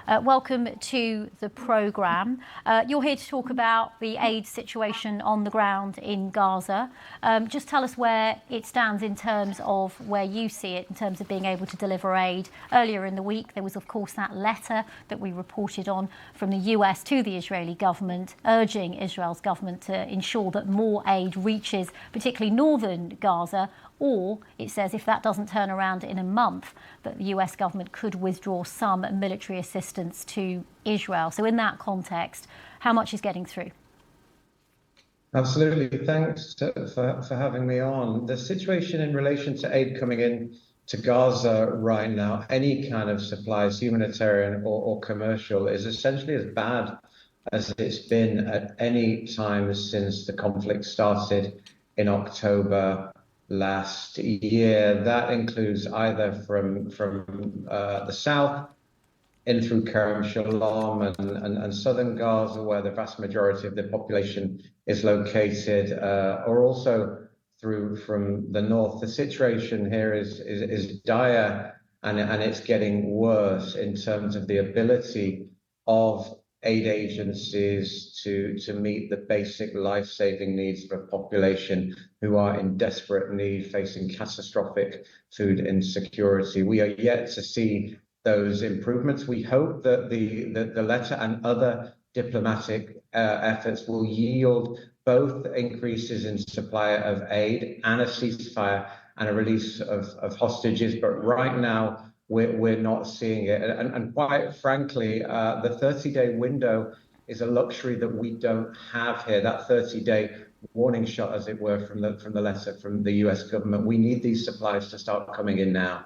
Welcome to the programme. You're here to talk about the aid situation on the ground in Gaza. Just tell us where it stands in terms of where you see it, in terms of being able to deliver aid. Earlier in the week, there was, of course, that letter that we reported on from the US to the Israeli government, urging Israel's government to ensure that more aid reaches particularly northern Gaza, or it says if that doesn't turn around in a month, that the US government could withdraw some military assistance to Israel. So in that context, how much is getting through? Absolutely. Thanks for having me on. The situation in relation to aid coming in to Gaza right now, any kind of supplies, humanitarian or commercial, is essentially as bad as it's been at any time since the conflict started in October last year. That includes either from the south in through Kerem Shalom and southern Gaza, where the vast majority of the population is located, or also through from the north. The situation here is dire, and it's getting worse in terms of the ability of aid agencies to meet the basic life-saving needs of a population who are in desperate need, facing catastrophic food insecurity. We are yet to see those improvements. We hope that the letter and other diplomatic efforts will yield both increases in supply of aid and a ceasefire and a release of hostages. But right now, we're not seeing it. And quite frankly, the 30-day window is a luxury that we don't have here, that 30-day warning shot, as it were, from the letter from the US government. We need these supplies to start coming in now.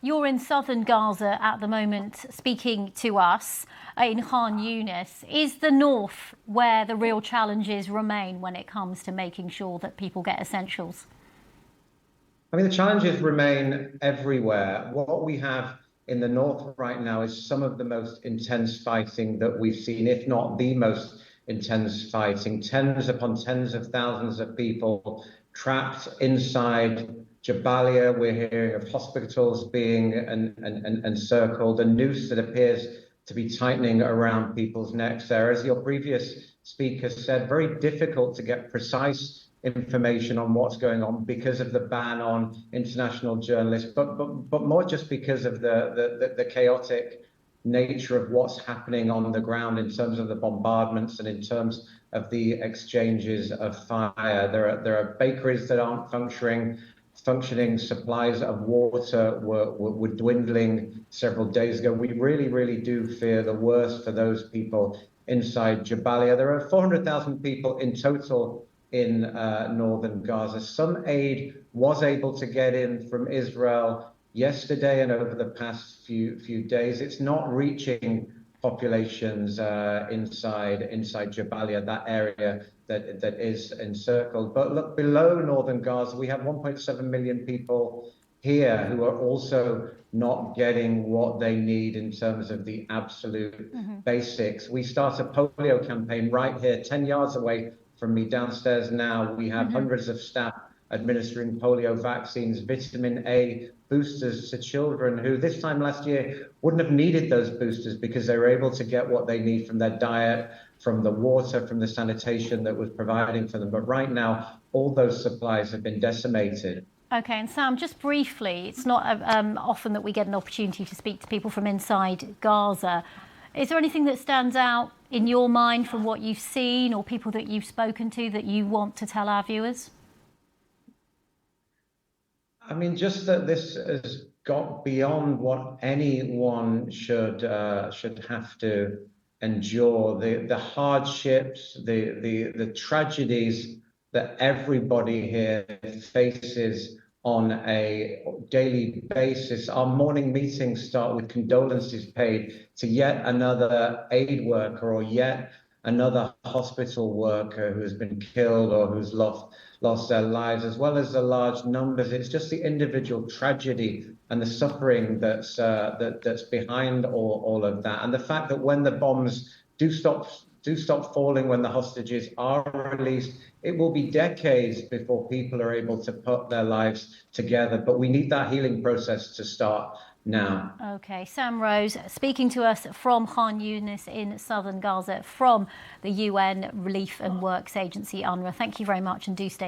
You're in southern Gaza at the moment speaking to us in Khan Yunis. Is the north where the real challenges remain when it comes to making sure that people get essentials? I mean, the challenges remain everywhere. What we have in the north right now is some of the most intense fighting that we've seen, if not the most intense fighting. Tens upon tens of thousands of people trapped inside Jabalia. We're hearing of hospitals being encircled, a noose that appears to be tightening around people's necks there. As your previous speaker said, very difficult to get precise information on what's going on because of the ban on international journalists, but more just because of the chaotic nature of what's happening on the ground in terms of the bombardments and in terms of the exchanges of fire. There are bakeries that aren't functioning. Supplies of water were dwindling several days ago. We really do fear the worst for those people inside Jabalia. There are 400,000 people in total in northern Gaza. Some aid was able to get in from Israel yesterday and over the past few days. It's not reaching populations inside Jabalia, that area that is encircled. But look, below northern Gaza, we have 1.7 million people here who are also not getting what they need in terms of the absolute basics. We start a polio campaign right here, 10 yards away from me downstairs now. We have hundreds of staff administering polio vaccines, vitamin A boosters to children who this time last year wouldn't have needed those boosters because they were able to get what they need from their diet, from the water, from the sanitation that was providing for them. But right now, all those supplies have been decimated. Okay, and Sam, just briefly, it's not often that we get an opportunity to speak to people from inside Gaza. Is there anything that stands out in your mind from what you've seen or people that you've spoken to that you want to tell our viewers? I mean, just that this has got beyond what anyone should have to endure. The hardships, the tragedies that everybody here faces on a daily basis. Our morning meetings start with condolences paid to yet another aid worker or yet another hospital worker who has been killed or who's lost their lives, as well as the large numbers. It's just the individual tragedy and the suffering that's behind all of that, and the fact that when the bombs do stop falling, when the hostages are released, it will be decades before people are able to put their lives together. But we need that healing process to start now. Okay, Sam Rose speaking to us from Khan Yunis in southern Gaza from the UN Relief and Works Agency, UNRWA. Thank you very much, and do stay